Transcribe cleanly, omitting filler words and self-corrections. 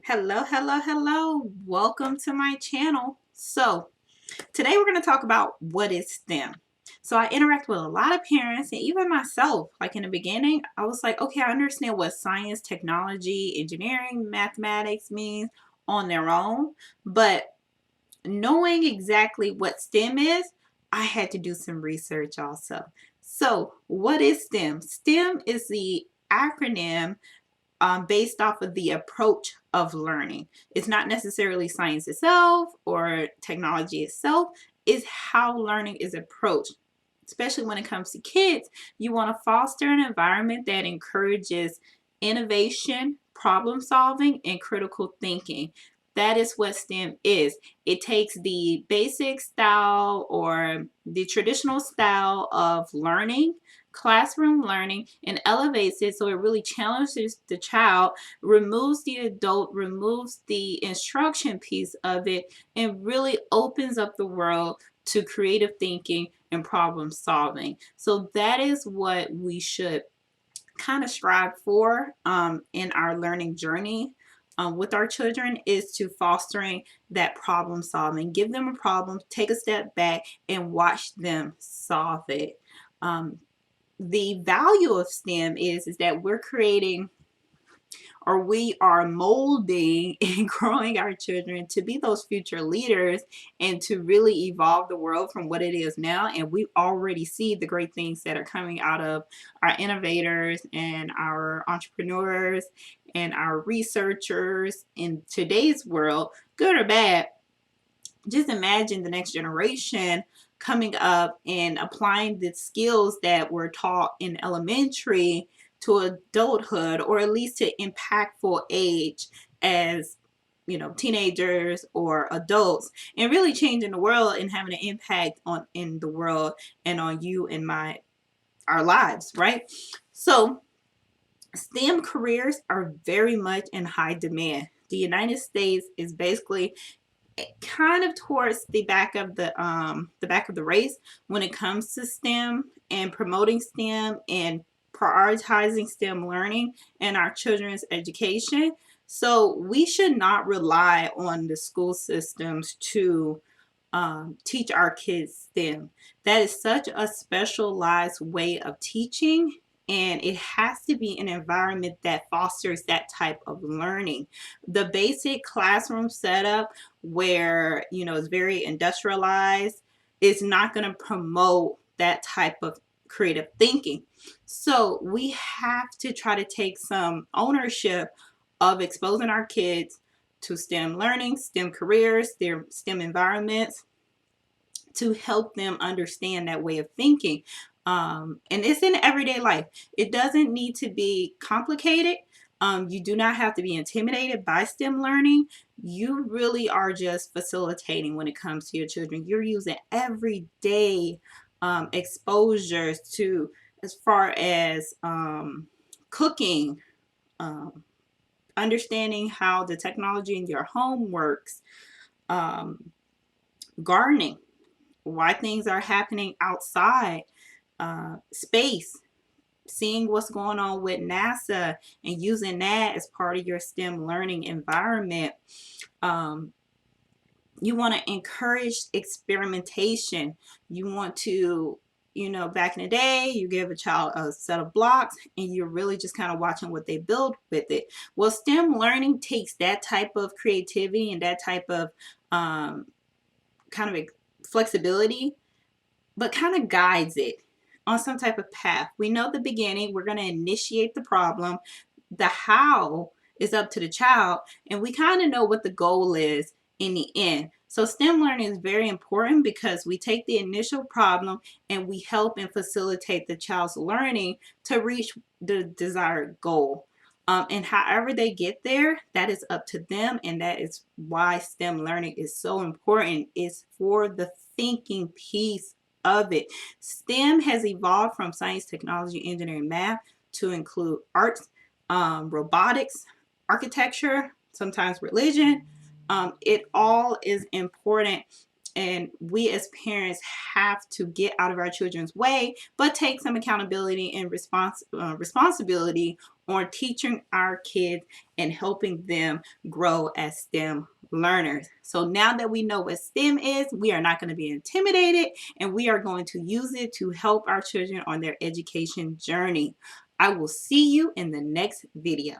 Hello, hello, hello. Welcome to my channel. Today we're going to talk about what is STEM. So, I interact with a lot of parents and even myself. Like in the beginning, I was like, okay, I understand what science, technology, engineering, mathematics means on their own. But knowing exactly what STEM is, I had to do some research also. So, what is STEM? STEM is the acronym based off of the approach of learning. It's not necessarily science itself or technology itself, it's how learning is approached. Especially when it comes to kids, you want to foster an environment that encourages innovation, problem solving, and critical thinking. That is what STEM is. It takes the basic style or the traditional style of learning, classroom learning, and elevates it so it really challenges the child, removes the adult, removes the instruction piece of it, and really opens up the world to creative thinking and problem solving. So that is what we should kind of strive for in our learning journey with our children, is to fostering that problem solving. Give them a problem, take a step back, and watch them solve it. The value of STEM is that we're creating, or we are molding and growing our children to be those future leaders and to really evolve the world from what it is now. And we already see the great things that are coming out of our innovators and our entrepreneurs and our researchers in today's world, good or bad. Just imagine the next generation coming up and applying the skills that were taught in elementary to adulthood, or at least to impactful age as teenagers or adults, and really changing the world and having an impact on in the world and on you and our lives, right? So STEM careers are very much in high demand. The United States is basically kind of towards the back of the race when it comes to STEM and promoting STEM and prioritizing STEM learning in our children's education. So we should not rely on the school systems to teach our kids STEM. That is such a specialized way of teaching, and it has to be an environment that fosters that type of learning. The basic classroom setup, where it's very industrialized, is not going to promote that type of creative thinking. So we have to try to take some ownership of exposing our kids to STEM learning, STEM careers, their STEM environments, to help them understand that way of thinking. And it's in everyday life. It doesn't need to be complicated. You do not have to be intimidated by STEM learning. You really are just facilitating when it comes to your children. You're using everyday exposures to, as far as cooking, um, understanding how the technology in your home works, um, gardening, why things are happening outside, space, seeing what's going on with NASA and using that as part of your STEM learning environment. Um, you want to encourage experimentation. You want to, back in the day, you give a child a set of blocks and you're really just kind of watching what they build with it. Well, STEM learning takes that type of creativity and that type of kind of flexibility, but kind of guides it on some type of path. We know the beginning, we're going to initiate the problem. The how is up to the child, and we kind of know what the goal is in the end. So STEM learning is very important because we take the initial problem and we help and facilitate the child's learning to reach the desired goal. And however they get there, that is up to them, and that is why STEM learning is so important. It's for the thinking piece of it. STEM has evolved from science, technology, engineering, math to include arts, robotics, architecture, sometimes religion. It all is important And we as parents have to get out of our children's way, but take some accountability and responsibility on teaching our kids and helping them grow as STEM learners. So now that we know what STEM is, we are not going to be intimidated, and we are going to use it to help our children on their education journey. I will see you in the next video.